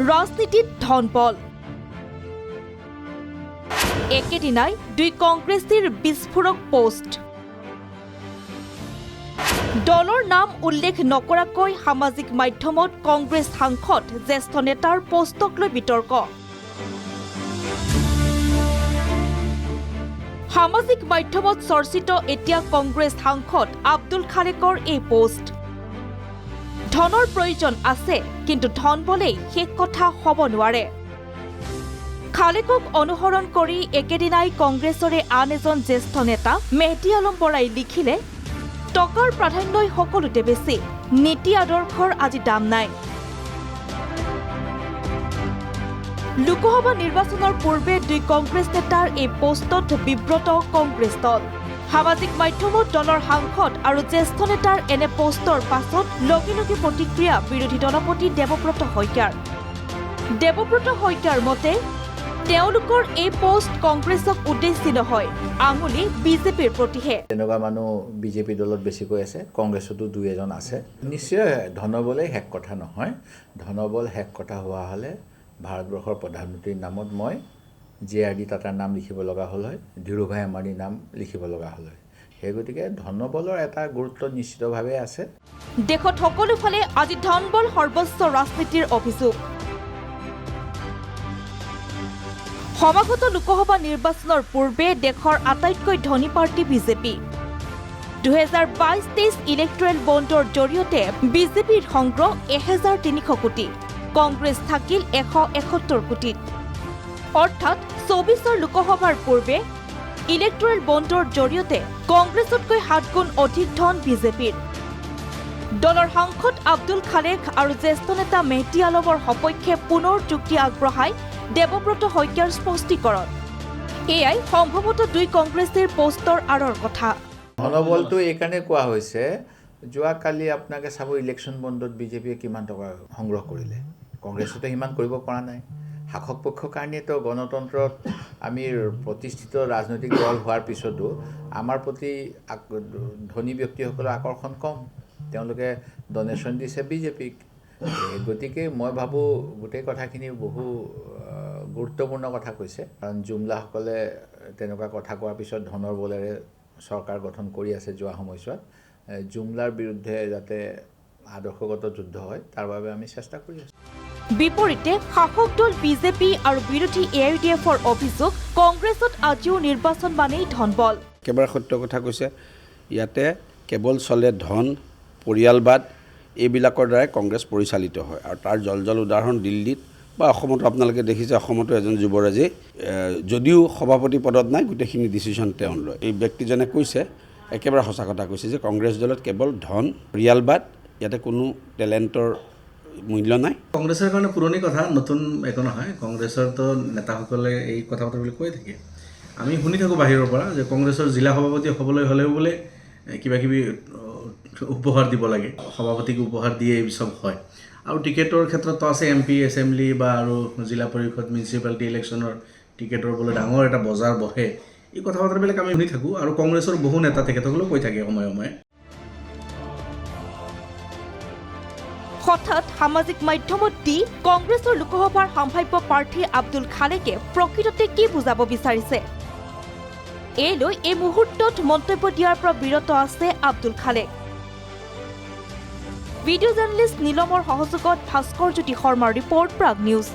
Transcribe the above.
ৰাজনীতিত ধনবল একেদিনাই দুই কংগ্ৰেছীৰ বিস্ফোৰক পোষ্ট দলৰ নাম উল্লেখ নকৰাকৈ সামাজিক মাধ্যমত কংগ্ৰেছ সাংসদ জ্যেষ্ঠ নেতাৰ পোষ্টক লৈ বিতৰ্ক সামাজিক মাধ্যমত চৰ্চিত এতিয়া কংগ্ৰেছ সাংসদ আব্দুল খালেকৰ এই পোষ্ট ধনৰ প্ৰয়োজন আছে কিন্তু ধন বলেই শেষ কথা হ'ব নোৱাৰে খালেকক অনুসৰণ কৰি একেদিনাই কংগ্ৰেছৰে আন এজন জ্যেষ্ঠ নেতা মেহদী আলম বৰাই লিখিলে টকাৰ প্ৰাধান্যই সকলোতে বেছি নীতি আদৰ্শৰ আজি দাম নাই লোকসভা নিৰ্বাচনৰ পূৰ্বে দুই কংগ্ৰেছ নেতাৰ এই পোষ্টত বিব্ৰত কংগ্ৰেছ দল সামাজিক মাধ্যমত দলৰ সাংসদ আৰু জ্যেষ্ঠ নেতাৰ এনে পোষ্টৰ পাছত লগে লগে প্ৰতিক্ৰিয়া বিৰোধী দলপতি দেৱব্ৰত শইকীয়াৰ মতে তেওঁলোকৰ এই পোষ্ট কংগ্ৰেছক উদ্দেশ্যি নহয় আঙুলি বিজেপিৰ প্ৰতিহে তেনেকুৱা মানুহ বিজেপি দলত বেছিকৈ আছে কংগ্ৰেছতো দুই এজন আছে নিশ্চয় ধনবলে শেষ কথা নহয় ধনবল শেষ কথা হোৱা হ'লে ভাৰতবৰ্ষৰ প্ৰধানমন্ত্ৰীৰ নামত মই JRD টাটাৰ নাম লিখিব লগা হ'ল হয় ধীৰুভাই আম্বানীৰ নাম লিখিব লগা হ'ল হয় সেই গতিকে ধনবলৰ এটা গুৰুত্ব নিশ্চিতভাৱে আছে দেশত সকলোফালে আজি ধনবল সৰ্বোচ্চ ৰাজনীতিৰ অভিযোগ সমাগত লোকসভা নিৰ্বাচনৰ পূৰ্বে দেশৰ আটাইতকৈ ধনী পাৰ্টি বিজেপি 2022-23 ইলেক্ট্ৰেল বণ্ডৰ জৰিয়তে বিজেপিৰ সংগ্ৰহ 1300 কোটি কংগ্ৰেছ থাকিল 171 কোটি অৰ্থাৎ 24 লোকসভাৰ পূৰ্বে ইলেক্ট্ৰেল বণ্ডৰ জৰিয়তে কংগ্ৰেছতকৈ 7 গুণ অধিক ধন বিজেপিৰ দলৰ সাংসদ আব্দুল খালেক আৰু জ্যেষ্ঠ নেতা মেহদী আলমৰ সপক্ষে পুনৰ যুক্তি আগবঢ়াই দেৱব্ৰত শইকীয়াৰ স্পষ্টীকৰণ এয়াই সম্ভৱতঃ দুই কংগ্ৰেছীৰ পোষ্টৰ আঁৰৰ কথা ধনবলটো এইকাৰণে কোৱা হৈছে যোৱাকালি আপোনাকে চাব ইলেকশ্যন বণ্ডত বিজেপিয়ে কিমান টকা সংগ্ৰহ কৰিলে কংগ্ৰেছতে সিমান কৰিব পৰা নাই শাসক পক্ষৰ কাৰণেতো গণতন্ত্ৰত আমি প্ৰতিষ্ঠিত ৰাজনৈতিক দল হোৱাৰ পিছতো আমাৰ প্ৰতি ধনী ব্যক্তিসকলৰ আকৰ্ষণ কম তেওঁলোকে ডনেশ্যন দিছে বিজেপিক গতিকে মই ভাবোঁ গোটেই কথাখিনি বহু গুৰুত্বপূৰ্ণ কথা কৈছে কাৰণ জুমলাসকলে তেনেকুৱা কথা কোৱাৰ পিছত ধনৰ বলেৰে চৰকাৰ গঠন কৰি আছে যোৱা সময়ছোৱাত জুমলাৰ বিৰুদ্ধে যাতে আদৰ্শগত যুদ্ধ হয় তাৰ বাবে আমি চেষ্টা কৰি আছোঁ বিপৰীতে শাসক দল বিজেপি আৰু বিৰোধী AIUDFৰ অভিযোগ কংগ্ৰেছত আজিও নিৰ্বাচন মানেই ধনবল একেবাৰে সত্য কথা কৈছে ইয়াতে কেৱল চলে ধন পৰিয়ালবাদ এইবিলাকৰ দ্বাৰাই কংগ্ৰেছ পৰিচালিত হয় আৰু তাৰ জল উদাহৰণ দিল্লীত বা অসমতো আপোনালোকে দেখিছে অসমতো এজন যুৱৰাজে যদিও সভাপতি পদত নাই গোটেইখিনি ডিচিশ্যন তেওঁ লয় এই ব্যক্তিজনে কৈছে একেবাৰে সঁচা কথা কৈছে যে কংগ্ৰেছ দলত কেৱল ধন পৰিয়ালবাদ ইয়াতে কোনো টেলেণ্টৰ মূল্য নাই কংগ্ৰেছৰ কাৰণে পুৰণি কথা নতুন একো নহয় কংগ্ৰেছৰতো নেতাসকলে এই কথা বতৰাবিলাক কৈ থাকে আমি শুনি থাকোঁ বাহিৰৰ পৰা যে কংগ্ৰেছৰ জিলা সভাপতি হ'বলৈ হ'লেও বোলে কিবাকিবি উপহাৰ দিব লাগে সভাপতিক উপহাৰ দিয়ে এই চব হয় আৰু টিকেটৰ ক্ষেত্ৰতো আছে MP এছেম্বলি বা আৰু জিলা পৰিষদ মিউনিচিপালিটি ইলেকশ্যনৰ টিকেটৰ বোলে ডাঙৰ এটা বজাৰ বহে এই কথা বতৰাবিলাক আমি শুনি থাকোঁ আৰু কংগ্ৰেছৰ বহু নেতা তেখেতসকলেও কৈ থাকে সময়ে সময়ে হঠাৎ সামাজিক মাধ্যমত দি কংগ্ৰেছৰ লোকসভাৰ সম্ভাৱ্য প্ৰাৰ্থী আব্দুল খালেকে প্ৰকৃততে কি বুজাব বিচাৰিছে এই লৈ এই মুহূৰ্তত মন্তব্য দিয়াৰ পৰা বিৰত আছে আব্দুল খালেক ভিডিঅ' জাৰ্নেলিষ্ট নীলমৰ সহযোগত ভাস্কৰ জ্যোতি শৰ্মাৰ ৰিপৰ্ট প্ৰাগ নিউজ